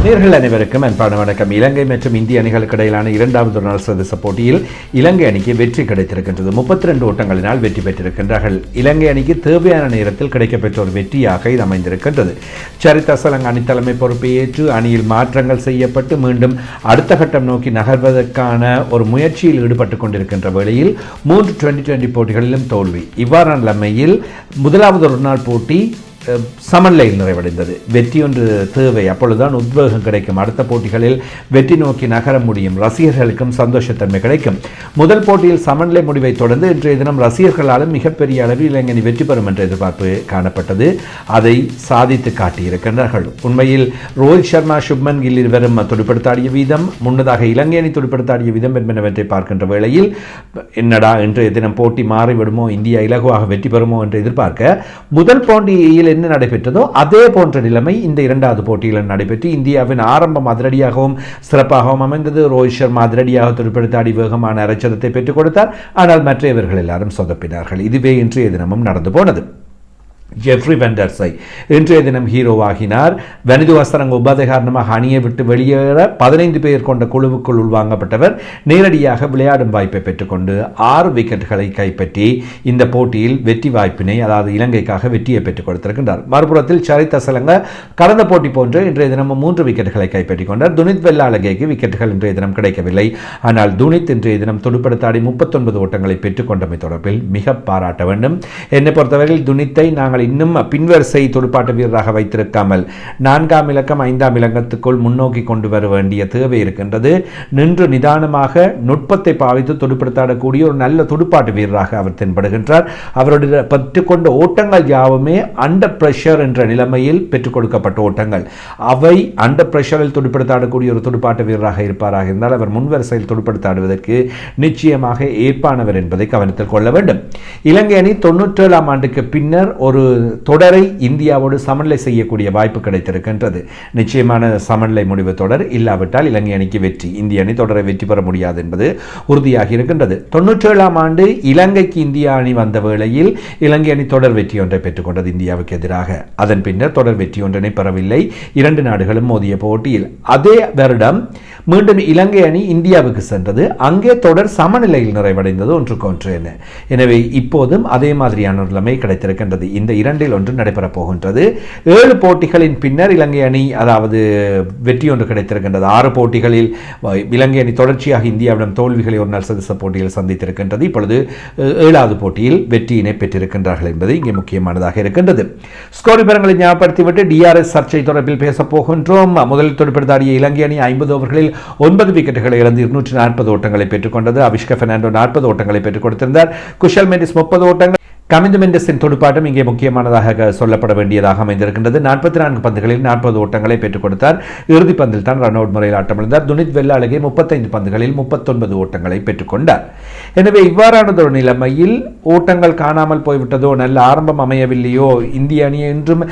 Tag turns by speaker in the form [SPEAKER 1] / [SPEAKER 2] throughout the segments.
[SPEAKER 1] நேயர்கள் அனைவருக்கும் அன்பான வணக்கம். இலங்கை மற்றும் இந்திய அணிகளுக்கு இடையிலான இரண்டாவது ஒரு நாள் சர்வதேச போட்டியில் இலங்கை அணிக்கு வெற்றி கிடைத்திருக்கின்றது. 32 ஓட்டங்களினால் வெற்றி பெற்றிருக்கின்றார்கள். இலங்கை அணிக்கு தேவையான நேரத்தில் கிடைக்கப்பெற்ற ஒரு வெற்றியாக இது அமைந்திருக்கின்றது. சரித் அசலங்க அணி தலைமை பொறுப்பை ஏற்று அணியில் மாற்றங்கள் செய்யப்பட்டு மீண்டும் அடுத்த கட்டம் நோக்கி நகர்வதற்கான ஒரு முயற்சியில் ஈடுபட்டுக் கொண்டிருக்கின்ற வேளையில் 3 2020 போட்டிகளிலும் தோல்வி. இவ்வாறான நிலைமையில் முதலாவது ஒரு நாள் போட்டி சமநிலையில் நிறைவடைந்தது. வெற்றி ஒன்று தேவை, அப்பொழுதுதான் உத்வேகம் கிடைக்கும். அடுத்த போட்டிகளில் வெற்றி நோக்கி நகர முடியும், ரசிகர்களுக்கும் சந்தோஷத்தன்மை கிடைக்கும். முதல் போட்டியில் சமநிலை முடிவை தொடர்ந்து இன்றைய தினம் ரசிகர்களாலும் மிகப்பெரிய அளவில் இலங்கை அணி வெற்றி பெறும் என்ற எதிர்பார்ப்பு காணப்பட்டது. அதை சாதித்து காட்டியிருக்கின்றார்கள். உண்மையில் ரோஹித் சர்மா, சுப்மன் கில் இருவரும் துடுப்படுத்தாடிய வீதம், முன்னதாக இலங்கை அணி துடுப்படுத்தாடிய வீதம் என்பனவற்றை பார்க்கின்ற வேளையில் என்னடா இன்றைய தினம் போட்டி மாறிவிடுமோ, இந்தியா இலகுவாக வெற்றி பெறுமோ என்று எதிர்பார்க்க முதல் போட்டியில் என்ன நடைபெற்றதோ அதே போன்ற நிலைமை இந்த இரண்டாவது போட்டியில் நடைபெற்று இந்தியாவின் ஆரம்பம் அதிரடியாகவும் சிறப்பாகவும் அமைந்தது. ரோஹித் சர்மா அதிரடியாக துடுப்படுத்தாடி வேகமான அரைச்சதத்தை பெற்றுக் கொடுத்தார். ஆனால் மற்றவர்கள் எல்லாரும் சொதப்பினார்கள். இதுவே இன்றைய தினமும் நடந்து போனது. ஜெஃப்ரி வெண்டர்ஸை இன்றைய தினம் ஹீரோவாகினார். வனிது வசரங்க உபாதை காரணமாக அணியை விட்டு வெளியேற 15 பேர் கொண்ட குழுவுக்குள் உள்வாங்கப்பட்டவர் நேரடியாக விளையாடும் வாய்ப்பை பெற்றுக்கொண்டு 6 விக்கெட்டுகளை கைப்பற்றி இந்த போட்டியில் வெற்றி வாய்ப்பினை, அதாவது இலங்கைக்காக வெற்றியை பெற்றுக் கொடுத்திருக்கின்றார். மறுபுறத்தில் சரித் அசலங்க கடந்த போட்டி போன்று இன்றைய தினம் 3 விக்கெட்டுகளை கைப்பற்றிக் கொண்டார். துனித் வெல்லாலகேக்கு விக்கெட்டுகள் இன்றைய தினம் கிடைக்கவில்லை. ஆனால் துனித் இன்றைய தினம் துடுப்படுத்தாடி 39 ஓட்டங்களை பெற்றுக் கொண்டமை தொடர்பில் மிக பாராட்ட வேண்டும். என்னை பொறுத்தவரையில் துனித்தை நாங்கள் இன்னும் பின்வரிசை துடுப்பாட்ட வீரராக வைத்திருக்காமல் 4ஆம் இலக்கம் 5ஆம் இலக்கத்துக்குள் முன்னோக்கி கொண்டு வர வேண்டிய தேவை இருக்கின்றது. நின்று நிதானமாக நுட்பத்தை பாவித்து துடுப்படுத்தாடக்கூடிய ஒரு நல்ல துடுப்பாட்ட வீரராக அவர் தென்படுகின்றார். அவருடைய பெற்றுக்கொண்ட ஓட்டங்கள் யாவுமே அண்டர் பிரஷர் என்ற நிலைமையில் பெற்றுக் கொடுக்கப்பட்ட ஓட்டங்கள். அவை அண்டர் பிரஷரில் துடுப்படுத்தாடக்கூடிய ஒரு துடுப்பாட்ட வீரராக இருப்பாராக இருந்தால் அவர் முன்வரிசையில் துடுப்படுத்தாடுவதற்கு நிச்சயமாக ஏற்பானவர் என்பதை கவனத்தில் கொள்ள வேண்டும். இலங்கை அணி 97ஆம் ஆண்டுக்கு பின்னர் ஒரு தொடரை இந்தியாவோடு சமநிலை செய்யக்கூடிய வாய்ப்பு கிடைத்திருக்கின்றது. நிச்சயமான சமநிலை முடிவு தொடர் இல்லாவிட்டால் இலங்கை அணிக்கு வெற்றி, இந்திய அணி தொடரை வெற்றி பெற முடியாது என்பது உறுதியாகி இருக்கின்றது. 97ஆம் ஆண்டு இலங்கைக்கு இந்தியா அணி வந்த வேளையில் இலங்கை அணி தொடர் வெற்றி ஒன்றை பெற்றுக்கொண்டது இந்தியாவுக்கு எதிராக. அதன் பின்னர் தொடர் வெற்றி ஒன்றினை பெறவில்லை. 2 நாடுகளும் மோதிய போட்டியில் அதே வருடம் மீண்டும் இலங்கை அணி இந்தியாவுக்கு சென்றது. அங்கே தொடர் சமநிலையில் நிறைவடைந்தது 1-1. எனவே இப்போதும் அதே மாதிரியான நிலைமை கிடைத்திருக்கின்றது. இந்த இரண்டில் ஒன்று நடைபெறப் போகின்றது. 7 போட்டிகளின் பின்னர் இலங்கை அணி, அதாவது வெற்றி ஒன்று கிடைத்திருக்கின்றது. 6 போட்டிகளில் இலங்கை அணி தொடர்ச்சியாக இந்தியாவிடம் தோல்விகளை ஒரு நாள் சர்வதேச போட்டியில் சந்தித்திருக்கின்றது. இப்பொழுது 7வது போட்டியில் வெற்றியினை பெற்றிருக்கின்றார்கள் என்பது இங்கே முக்கியமானதாக இருக்கின்றது. ஸ்கோர் விவரங்களை ஞாபகப்படுத்திவிட்டு டிஆர்எஸ் சர்ச்சை தொடர்பில் பேசப் போகின்றோம். முதலில் துடுப்படுத்தாடிய இலங்கை அணி 50 ஓவர்களில் 9 விக்கெட்டுகளை இழந்து 240 ஓட்டங்களை பெற்றுக்கொண்டது. அபிஷ்க பெர்னாண்டோ 40 ஓட்டங்களை பெற்றுக் கொடுத்திருந்தார். குஷல் மெண்டிஸ் 30 ஓட்டங்கள். கமிந்து மெண்டஸின் துடுப்பாட்டம் இங்கே முக்கியமானதாக சொல்லப்பட வேண்டியதாக அமைந்திருக்கின்றது. 44 பந்துகளில் 40 ஓட்டங்களை பெற்றுக் கொடுத்தார். இறுதி பந்தில் தான் ரன் அவுட் முறையில் ஆட்டமிழந்தார். துனித் வெல்லாலகே 35 பந்துகளில் 39 ஓட்டங்களை பெற்றுக் கொண்டார். எனவே இவ்வாறானது ஒரு நிலைமையில் ஓட்டங்கள் காணாமல் போய்விட்டதோ, நல்ல ஆரம்பம் அமையவில்லையோ, இந்திய அணியை இன்றும்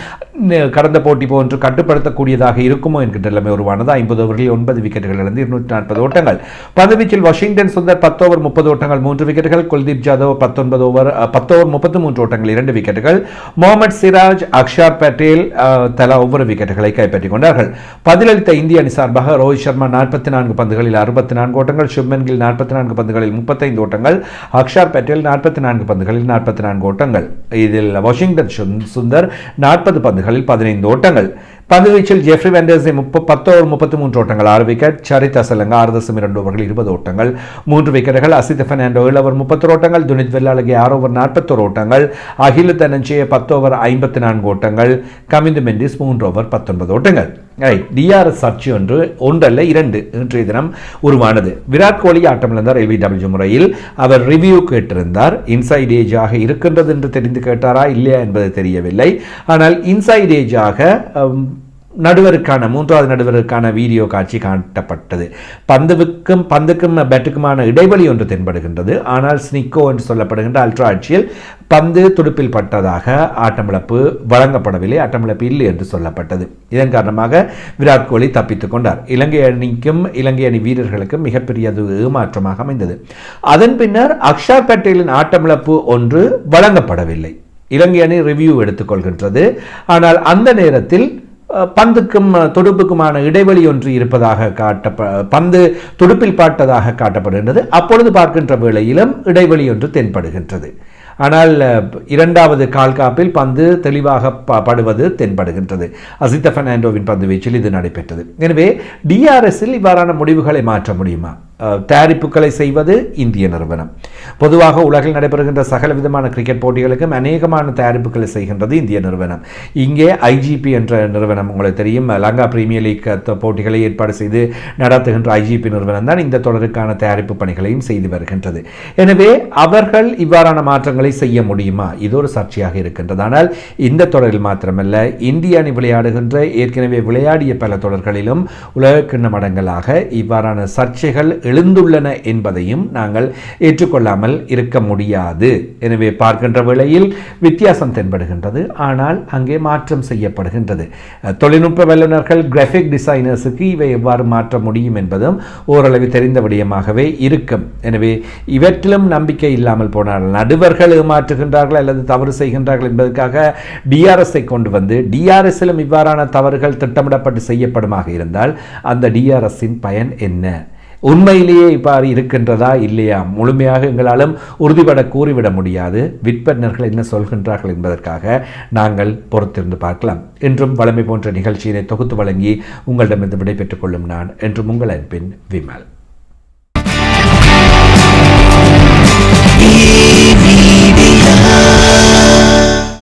[SPEAKER 1] கடந்த போட்டி போன்று கட்டுப்படுத்தக்கூடியதாக இருக்குமோ என்கின்ற நிலைமை உருவானது. 50 ஓவர்களில் 9 விக்கெட்டுகள் இழந்து 240 ஓட்டங்கள். பந்துவீச்சில் வாஷிங்டன் சுந்தர் 10 ஓவர் 30 ஓட்டங்கள் 3 விக்கெட்டுகள். குல்தீப் ஜாதவ் 10 ஓவர் 33 ஓட்டங்கள் 2 விக்கெட்டுகள். முகமது சிராஜ், அக்ஷர் பட்டேல் தலா ஒவ்வொரு விக்கெட்டுகளை கைப்பற்றிக் கொண்டார்கள். பதிலளித்த இந்திய அணி சார்பாக ரோஹித் சர்மா 44 பந்துகளில் 64 ஓட்டங்கள், சுப்மன் கில் 44 பந்துகளில் 35 ஓட்டங்கள், அக்ஷர் பட்டேல் 44 பந்துகளில் 44 ஓட்டங்கள். இதில் வாஷிங்டன் சுந்தர் 40 பந்துகளில் 15 ஓட்டங்கள். பந்துவீச்சில் ஜெஃப்ரி வெண்டர்ஸை 10 ஓவர் 33 ஓட்டங்கள் 6 விக்கெட். சரித் அசலங்க 6.2 ஓவர்கள் 20 ஓட்டங்கள் 3 விக்கெட்டுகள். அசித் பெர்னாண்டோ 7 ஓவர் 30 ஓட்டங்கள். துனித் வெல்லாலகே 6 ஓவர் 41 ஓட்டங்கள். அகில தனஞ்சய 10 ஓவர் 54 ஓட்டங்கள். கமிந்து மெண்டிஸ் 3 ஓவர் 19 ஓட்டங்கள். டிஆர்எஸ் சர்ச்சை ஒன்றல்ல 2 இன்றைய தினம் உருவானது. விராட் கோலி ஆட்டமிழந்தார் LBW முறையில். அவர் ரிவ்யூ கேட்டிருந்தார். இன்சைட் ஏஜாக இருக்கின்றது என்று தெரிந்து கேட்டாரா இல்லையா என்பது தெரியவில்லை. ஆனால் இன்சைட் ஏஜாக நடுவருக்கான 3வது நடுவருக்கான வீடியோ காட்சி காட்டப்பட்டது. பந்துக்கும் பேட்டுக்குமான இடைவெளி ஒன்று தென்படுகின்றது. ஆனால் ஸ்னிக்கோ என்று சொல்லப்படுகின்ற அல்ட்ரா ஆட்சியில் பந்து துடுப்பில் பட்டதாக ஆட்டமிழப்பு வழங்கப்படவில்லை, ஆட்டமிழப்பு இல்லை என்று சொல்லப்பட்டது. இதன் காரணமாக விராட் கோலி தப்பித்துக் கொண்டார். இலங்கை அணிக்கும் இலங்கை அணி வீரர்களுக்கும் மிகப்பெரிய ஏமாற்றமாக அமைந்தது. அதன் பின்னர் அக்ஷர் பட்டேலின் ஆட்டமிழப்பு ஒன்று வழங்கப்படவில்லை. இலங்கை அணி ரிவ்யூ எடுத்துக்கொள்கின்றது. ஆனால் அந்த நேரத்தில் பந்துக்கும் துடுப்புக்குமான இடைவெளி ஒன்று இருப்பதாக பந்து துடுப்பில் பாட்டதாக காட்டப்படுகின்றது. அப்பொழுது பார்க்கின்ற வேளையிலும் இடைவெளி ஒன்று தென்படுகின்றது. ஆனால் இரண்டாவது கால்காப்பில் பந்து தெளிவாக படுவது தென்படுகின்றது. அசித்த பெர்னாண்டோவின் பந்து வீச்சில் இது நடைபெற்றது. எனவே டிஆர்எஸ்ஸில் இவ்வாறான முடிவுகளை மாற்ற முடியுமா? தயாரிப்புகளை செய்வது இந்திய நிறுவனம். பொதுவாக உலகில் நடைபெறுகின்ற சகல விதமான கிரிக்கெட் போட்டிகளுக்கும் அநேகமான தயாரிப்புகளை செய்கின்றது இந்திய நிறுவனம். இங்கே ஐஜிபி என்ற நிறுவனம், உங்களுக்கு தெரியும், லங்கா பிரீமியர் லீக் போட்டிகளை ஏற்பாடு செய்து நடத்துகின்ற ஐஜிபி நிறுவனம் தான் இந்த தொடருக்கான தயாரிப்பு பணிகளையும் செய்து வருகின்றது. எனவே அவர்கள் இவ்வாறான மாற்றங்களை செய்ய முடியுமா? இது ஒரு சர்ச்சையாக இருக்கின்றது. ஆனால் இந்த தொடரில் மாத்திரமல்ல, இந்திய அணி விளையாடுகின்ற ஏற்கனவே விளையாடிய பல தொடர்களிலும் உலகக்கிண்ண மடங்களாக இவ்வாறான சர்ச்சைகள் எழுந்துள்ளன என்பதையும் நாங்கள் ஏற்றுக்கொள்ளாமல் இருக்க முடியாது. எனவே பார்க்கின்ற வேளையில் வித்தியாசம் தென்படுகின்றது. ஆனால் அங்கே மாற்றம் செய்யப்படுகின்றது. தொழில்நுட்ப வல்லுநர்கள், கிராஃபிக் டிசைனர்ஸுக்கு இவை எவ்வாறு மாற்ற முடியும் என்பதும் ஓரளவு தெரிந்த விடயமாகவே இருக்கும். எனவே இவற்றிலும் நம்பிக்கை இல்லாமல் போனால், நடுவர்கள் ஏமாற்றுகின்றார்கள் அல்லது தவறு செய்கின்றார்கள் என்பதற்காக டிஆர்எஸ்ஐ கொண்டு வந்து டிஆர்எஸ்ஸிலும் இவ்வாறான தவறுகள் திட்டமிடப்பட்டு செய்யப்படுமாக இருந்தால் அந்த டிஆர்எஸ்ஸின் பயன் என்ன? உண்மையிலேயே இவ்வாறு இருக்கின்றதா இல்லையா முழுமையாக எங்களாலும் உறுதிபட கூறிவிட முடியாது. விற்பனர்கள் என்ன சொல்கின்றார்கள் என்பதற்காக நாங்கள் பொறுத்திருந்து பார்க்கலாம். என்றும் வளமை போன்ற நிகழ்ச்சியினை தொகுத்து வழங்கி உங்களிடமிருந்து விடைபெற்றுக் கொள்ளும் நான் என்றும் உங்கள் அன்பின் விமல்.